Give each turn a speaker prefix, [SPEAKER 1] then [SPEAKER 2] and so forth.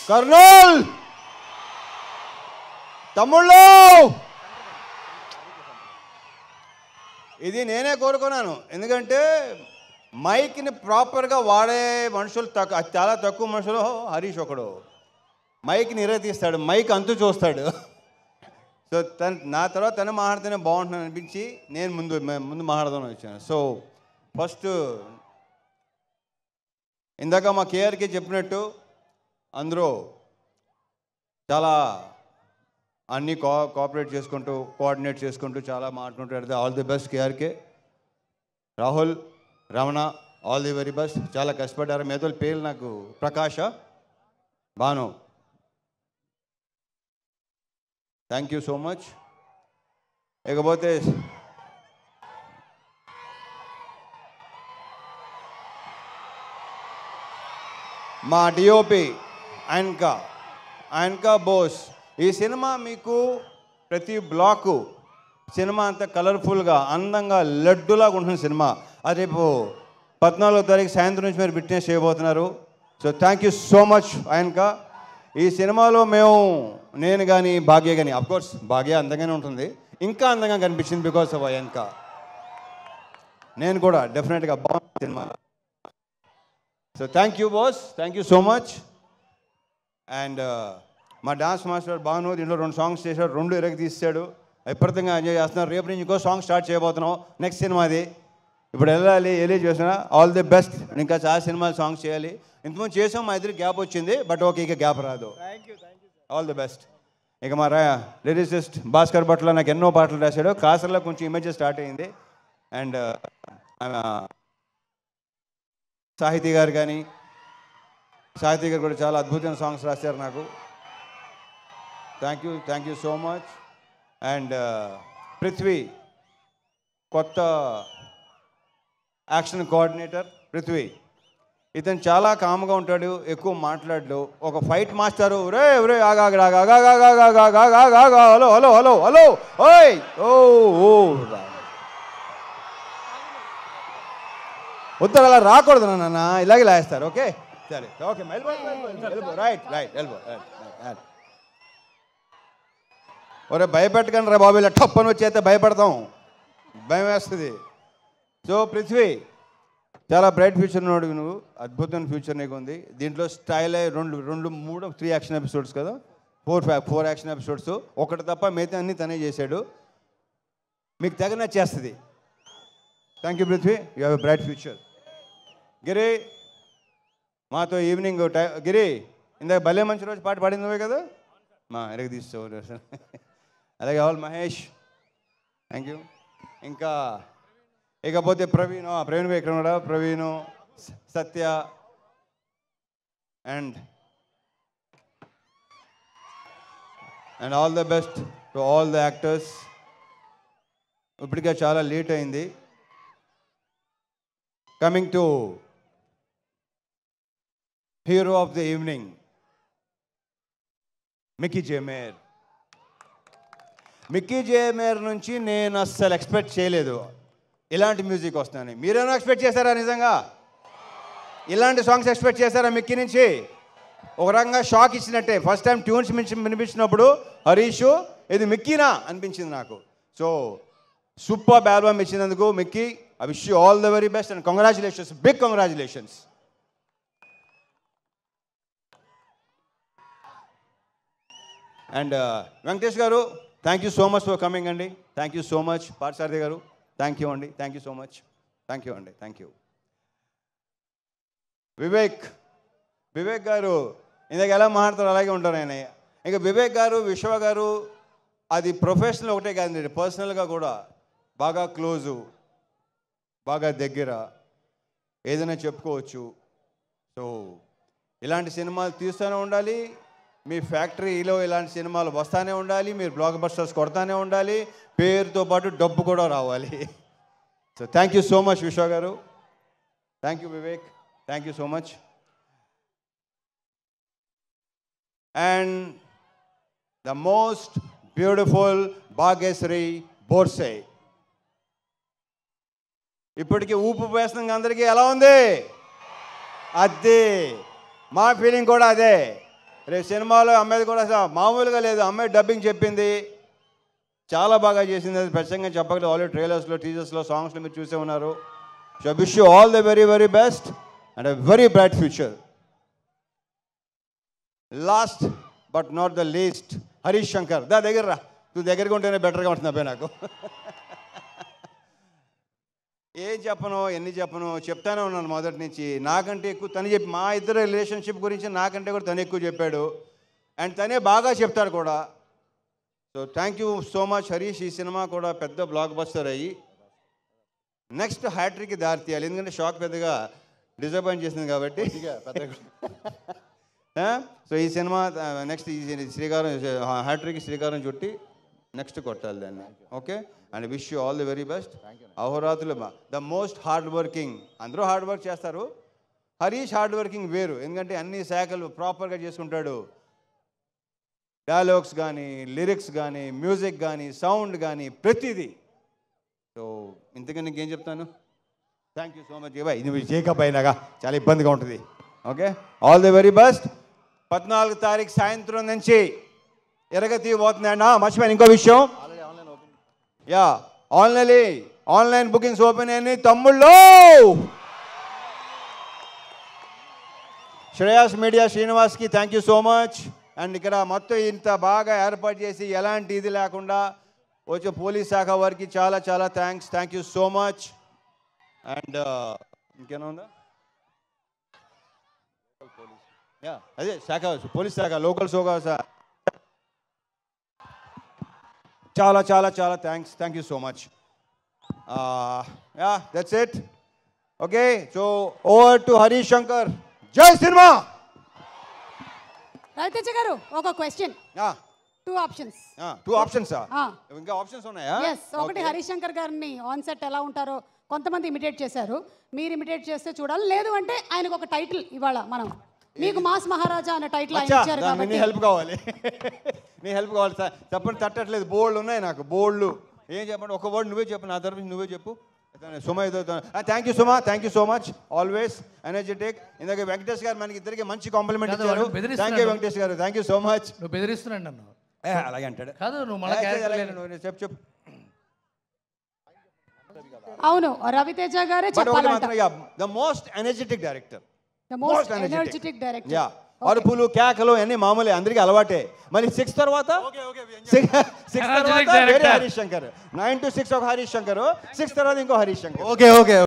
[SPEAKER 1] కర్నూల్ తమ్ముళ్ళు, ఇది నేనే కోరుకున్నాను. ఎందుకంటే మైక్ని ప్రాపర్గా వాడే మనుషులు చాలా తక్కువ మనుషులు. హరీష్ ఒకడు మైక్ని తీస్తాడు, మైక్ అంతు చూస్తాడు. సో నా తర్వాత తను మాట్లాడితేనే బాగుంటుందని అనిపించి నేను ముందు మాట్లాడదామని వచ్చాను. సో ఫస్ట్ ఇందాక మా కేఆర్కే చెప్పినట్టు అందరూ చాలా అన్నీ కోఆపరేట్ చేసుకుంటూ కోఆర్డినేట్ చేసుకుంటూ చాలా మాట్లాడుకుంటూ all the best KRK. Rahul, Ramana, all the very best. చాలా కష్టపడ్డారు. మేతల పేర్లు నాకు Prakasha, Bhanu, thank you so much. ఇకపోతే మా డిఓపి ఆయనకా బోస్. ఈ సినిమా మీకు ప్రతి బ్లాకు సినిమా అంతా కలర్ఫుల్గా అందంగా లడ్డులాగా ఉంటుంది సినిమా. అది రేపు 14వ తారీఖు సాయంత్రం నుంచి మీరు విట్నెస్ చేయబోతున్నారు. So thank you so much ఆయనకా. ఈ సినిమాలో నేను కానీ భాగ్య కానీ, అఫ్కోర్స్ భాగ్య అందంగానే ఉంటుంది, ఇంకా అందంగా కనిపించింది బికాస్ ఆఫ్ ఆయనకా. నేను కూడా డెఫినెట్గా బాగుంది cinema. So thank you boss, thank you so much. And మా డాన్స్ మాస్టర్ భాను దీంట్లో 2 సాంగ్స్ చేశాడు, 2 తీసాడు. విపరీతంగా ఎంజాయ్ చేస్తున్నారు. రేపు నుంచి ఇంకో సాంగ్ స్టార్ట్ చేయబోతున్నాం, నెక్స్ట్ సినిమాది. ఇప్పుడు వెళ్ళి చేసిన ఆల్ ది బెస్ట్. ఇంకా చాలా సినిమాలు సాంగ్స్ చేయాలి. ఇంతకుముందు చేసాం, మా ఇద్దరికి గ్యాప్ వచ్చింది, బట్ ఓకే ఇక గ్యాప్ రాదు. All the best. ఇక మా లిరిసిస్ట్ భాస్కర్ భట్ల నాకు ఎన్నో పాటలు రాశాడు. కాసర్లో కొంచెం ఇమేజెస్ స్టార్ట్ అయ్యింది. అండ్ సాహితీ గారు కూడా చాలా అద్భుతమైన సాంగ్స్ రాశారు నాకు. Thank you so much. And Prithvi, కొత్త యాక్షన్ కోఆర్డినేటర్ పృథ్వీ. ఇతను చాలా కామ్గా ఉంటాడు, ఎక్కువ మాట్లాడు. ఒక fight master, hello hello hello hello ఓయ్ ఓ ఉత్తర అలా రాకూడదు నాన్న, ఇలాగే లాగేస్తారు. ఓకే సరే, ఓకే రైట్ ఎల్బో. ఒరే భయపెట్టకండి రా బాబు, ఇలా టప్పని వచ్చేస్తే భయపడతాం, భయం వేస్తుంది. సో పృథ్వీ చాలా బ్రైట్ ఫ్యూచర్ ఉన్నాడు నువ్వు, అద్భుతమైన ఫ్యూచర్ నీకు ఉంది. దీంట్లో స్టైల్ 3 యాక్షన్ ఎపిసోడ్స్ కదా, 4 యాక్షన్ ఎపిసోడ్స్, ఒకటి తప్ప మిగతా అన్నీ తనే చేశాడు. మీకు తెగ నచ్చేస్తుంది. Thank you Prithvi, you have a bright future. Giri మాతో ఈవినింగ్ గిరి ఇందాక భలే మంచి రోజు పాట పాడింది నువ్వే కదా, మా తీసుకో. అలాగే ఆల్ మహేష్, థ్యాంక్ యూ. ఇంకా ఇకపోతే ప్రవీణ్ ఇక్కడ కూడా Praveen, Satya and all the best to all the actors. ఇప్పటికే చాలా లేట్ అయింది. Coming to hero of the evening, Mickey J Meyer నుంచి నేను అస్సలు ఎక్స్పెక్ట్ చేయలేదు ఇలాంటి మ్యూజిక్ వస్తుందని. మీరేమో ఎక్స్పెక్ట్ చేశారా? నిజంగా ఇలాంటి సాంగ్స్ ఎక్స్పెక్ట్ చేశారా మిక్కీ నుంచి? ఒక రకంగా షాక్ ఇచ్చినట్టే. ఫస్ట్ టైం ట్యూన్స్ వినిపించినప్పుడు హరీష్ ఇది మిక్కీనా అనిపించింది నాకు. సో సూపర్ ఆల్బమ్ ఇచ్చినందుకు Mickey, I wish you all the very best and congratulations, big congratulations. And Venkatesh garu, thank you so much for coming అండి. Thank you so much. Parthasarathy garu, thank you అండి. Thank you so much. Thank you అండి. Thank you. Vivek garu ఇందాక ఎలా మాట్లాడతారు అలాగే ఉంటారు ఆయన. ఇంకా వివేక్ గారు, విశ్వ గారు అది ప్రొఫెషనల్ ఒకటే కాదండి, పర్సనల్గా కూడా బాగా క్లోజు, బాగా దగ్గర, ఏదైనా చెప్పుకోవచ్చు. సో ఇలాంటి సినిమాలు తీస్తూనే ఉండాలి, మీ ఫ్యాక్టరీలో ఇలాంటి సినిమాలు వస్తూనే ఉండాలి, మీరు బ్లాక్ బస్టర్స్ కొడతానే ఉండాలి, పేరుతో పాటు డబ్బు కూడా రావాలి. So thank you so much Vishwa గారు. Thank you Vivek, thank you so much. And the most beautiful Bhagyashri Borse. ఇప్పటికీ ఊపు వేస్తున్న అందరికీ ఎలా ఉంది? అదే మా ఫీలింగ్ కూడా అదే. రేపు సినిమాలో అమ్మాయిది కూడా మామూలుగా లేదు, అమ్మాయి డబ్బింగ్ చెప్పింది, చాలా బాగా చేసింది. అది ప్రత్యేకంగా చెప్పగలదు. ఆల్రెడీ ట్రైలర్స్లో, టీజర్స్లో, సాంగ్స్లో మీరు చూసే ఉన్నారు. So wish you all the very very best and a very bright future. Last but not the least, Harish Shankar. దగ్గర రా, నువ్వు దగ్గరగా ఉంటేనే బెటర్గా ఉంటుంది అబ్బాయి నాకు. ఏం చెప్పను, ఎన్ని చెప్పను, చెప్తానే ఉన్నాను మొదటి నుంచి. నాకంటే ఎక్కువ తను చెప్పి, మా ఇద్దరు రిలేషన్షిప్ గురించి నాకంటే కూడా తను ఎక్కువ చెప్పాడు. అండ్ తనే బాగా చెప్తాడు కూడా. So thank you so much Harish. ఈ సినిమా కూడా పెద్ద బ్లాక్ బస్టర్ అయ్యి నెక్స్ట్ హ్యాట్రిక్కి దారి తీయాలి. ఎందుకంటే షాక్ పెద్దగా డిసప్పాయింట్ చేసింది కాబట్టి. సో ఈ సినిమా నెక్స్ట్ ఈ శ్రీకారం హ్యాట్రిక్కి శ్రీకారం చుట్టి నెక్స్ట్ కొట్టాలి దాన్ని. Okay, and wish you all the very best. అహోరాత్రులు ద మోస్ట్ హార్డ్ వర్కింగ్. అందరూ హార్డ్ వర్క్ చేస్తారు, హరీష్ హార్డ్ వర్కింగ్ వేరు. ఎందుకంటే అన్ని శాఖలు ప్రాపర్గా చేసుకుంటాడు. డైలాగ్స్ కానీ, లిరిక్స్ కానీ, మ్యూజిక్ కానీ, సౌండ్ కానీ, ప్రతిదీ. సో ఇంతకన్నా ఇంకేం చెప్తాను. Thank you so much. బాయ్, ఇది జేకప్ అయినాగా చాలా ఇబ్బందిగా ఉంటుంది. Okay, all the very best. 14 తారీఖు సాయంత్రం నుంచి ఎరగతి పోతున్నాయన్నా. మర్చిపోయాను ఇంకో విషయం. యా, ఆన్లైన్ బుకింగ్స్ ఓపెన్ అయినాయి తమ్ముళ్ళు. శ్రేయాస్ మీడియా శ్రీనివాస్కి thank you so much. And ఇక్కడ మొత్తం ఇంత బాగా ఏర్పాటు చేసి ఎలాంటి ఇది లేకుండా వచ్చే పోలీస్ శాఖ వారికి చాలా చాలా thanks. Thank you so much. And ఇంకేనా ఉందా? యా, అదే శాఖ, పోలీస్ శాఖ, లోకల్ శాఖ, చాలా చాలా చాలా thanks. Thank you so much. Yeah, that's it. Okay, so over to Harish Shankar. జై సినిమా.
[SPEAKER 2] రవితేజ గారు ఒక క్వశ్చన్. 2 ఆప్షన్స్.
[SPEAKER 1] 2 ఆప్షన్సా? ఇంకా ఆప్షన్స్ ఉన్నాయా?
[SPEAKER 2] ఒకటి హరీష్ శంకర్ గారిని ఆన్ సెట్ ఎలా ఉంటారో కొంతమంది ఇమిటేట్ చేశారు, మీరు ఇమిటేట్ చేస్తే చూడాలి. లేదు అంటే ఆయనకు ఒక టైటిల్ ఇవాళ మనం మీకు మాస్ మహారాజా అనే టైటిల్ ఆయన ఇచ్చారు కాబట్టి
[SPEAKER 1] నీ హెల్ప్ కావాలి. నీ హెల్ప్ కావాలి సార్. చెప్పండి, తట్టట్లేదు. బోల్డ్ ఉన్నాయి నాకు, బోల్డ్. ఏం చెప్పండి, ఒక వర్డ్ నువ్వే చెప్పు, నా తరఫు నువ్వే చెప్పు. సుమ ఏదో. Thank you Suma, thank you so much. Always energetic. ఇందాక వెంకటేష్ గారు మనకి ఇద్దరికి మంచి కాంప్లిమెంట్ ఇచ్చారు. Thank you Venkatesh garu, thank you so much.
[SPEAKER 3] నువ్వు బెదిరిస్తున్నాడు నన్ను.
[SPEAKER 1] అలాగే అంటాడు.
[SPEAKER 3] కాదు, నువ్వు
[SPEAKER 1] చెప్పు.
[SPEAKER 2] అవును, రవితేజ గారే చెప్పాలంట.
[SPEAKER 1] The most energetic director.
[SPEAKER 2] The most energetic director.
[SPEAKER 1] Yeah, అరుపులు కేకలు అన్నీ మామూలే, అందరికీ అలవాటే. మళ్ళీ 6 తర్వాత వేరే హరీష్ శంకర్. 9 to 6 ఒక హరీష్ శంకర్, 6 తర్వాత ఇంకో హరీష్ శంకర్.
[SPEAKER 4] Okay okay.